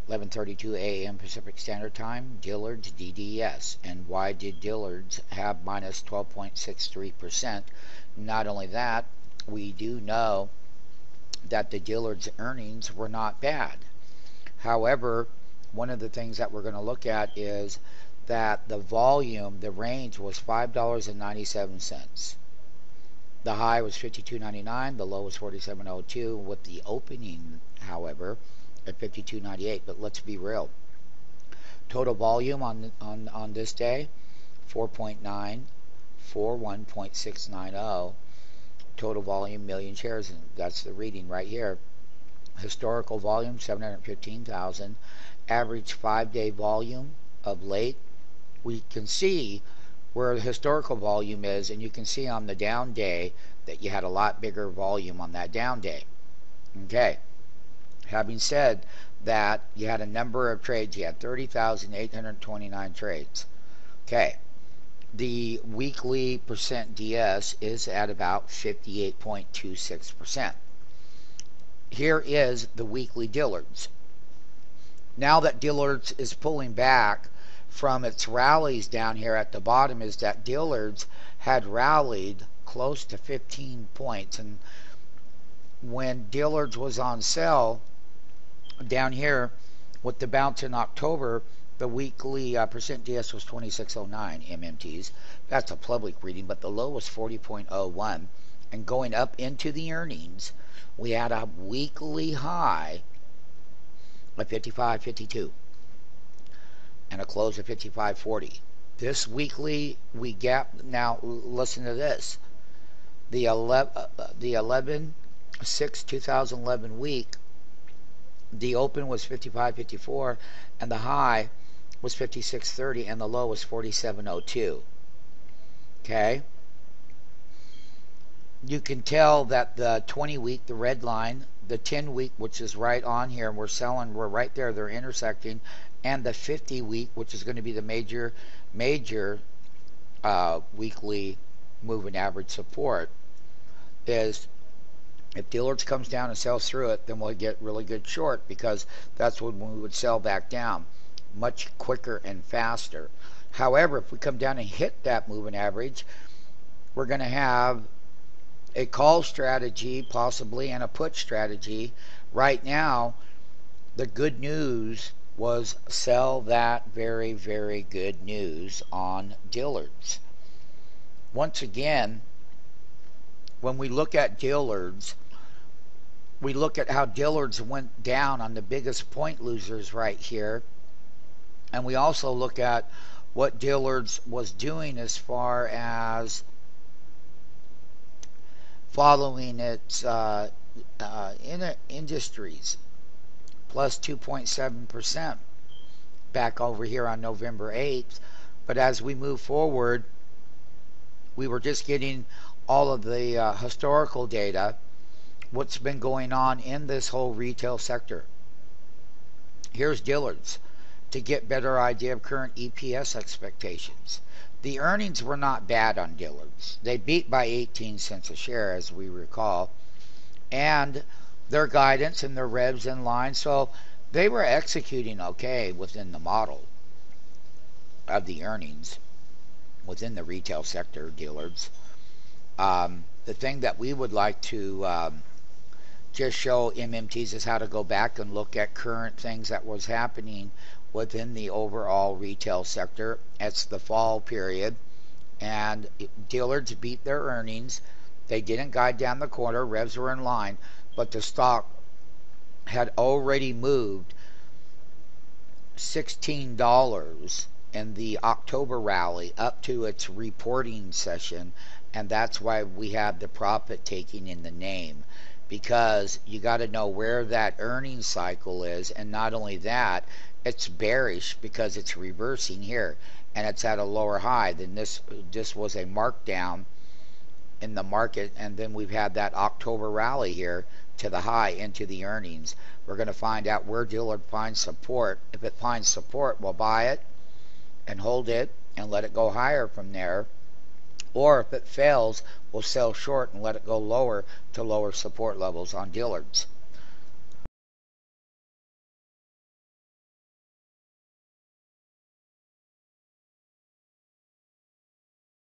11:32 a.m. Pacific Standard Time, Dillards DDS. And why did Dillards have minus 12.63%? Not only that, we do know that the Dillards earnings were not bad. However, one of the things that we're going to look at is that the volume, the range was $5.97. The high was $52.99, the low was $47.02, with the opening, however, at $52.98. But let's be real. Total volume on this day, 4.941.690. Total volume, million shares, and that's the reading right here. Historical volume, 715,000. Average 5-day volume of late. We can see where the historical volume is, and you can see on the down day that you had a lot bigger volume on that down day. Okay. Having said that, you had a number of trades. You had 30,829 trades. Okay. The weekly percent DS is at about 58.26%. Here is the weekly Dillards. Now that Dillards is pulling back from its rallies down here at the bottom, is that Dillards had rallied close to 15 points. And when Dillards was on sale down here with the bounce in October, the weekly percent DS was 2609 MMTs. That's a public reading, but the low was 40.01. And going up into the earnings, we had a weekly high of 55.52 and a close of 55.40. This weekly we gap. Now listen to this. The 11/6/2011 week, the open was 55.54 and the high was 56.30 and the low was 47.02. Okay. You can tell that the 20 week, the red line, the 10 week, which is right on here, and we're right there, they're intersecting, and the 50 week, which is going to be the major weekly moving average support, is if Dillards comes down and sells through it, then we'll get really good short, because that's when we would sell back down much quicker and faster. However, if we come down and hit that moving average, we're going to have a call strategy possibly and a put strategy. Right now, the good news was sell that very, very good news on Dillards. Once again, when we look at Dillards, we look at how Dillards went down on the biggest point losers right here, and we also look at what Dillards was doing as far as following its industries, plus 2.7% back over here on November 8th. But as we move forward, we were just getting all of the historical data, what's been going on in this whole retail sector. Here's Dillards to get better idea of current EPS expectations. The earnings were not bad on Dillards. They beat by 18 cents a share, as we recall, and their guidance and their revs in line, so they were executing okay within the model of the earnings within the retail sector, Dillards. The thing that we would like to just show MMTs is how to go back and look at current things that was happening within the overall retail sector. It's the fall period, and Dillards beat their earnings. They didn't guide down the corner. Revs were in line, but the stock had already moved $16 in the October rally up to its reporting session, and that's why we have the profit taking in the name, because you got to know where that earnings cycle is. And not only that, it's bearish because it's reversing here and it's at a lower high. Then this was a markdown in the market, and then we've had that October rally here to the high into the earnings. We're going to find out where Dillard finds support. If it finds support, we'll buy it and hold it and let it go higher from there. Or if it fails, we'll sell short and let it go lower to lower support levels on Dillards.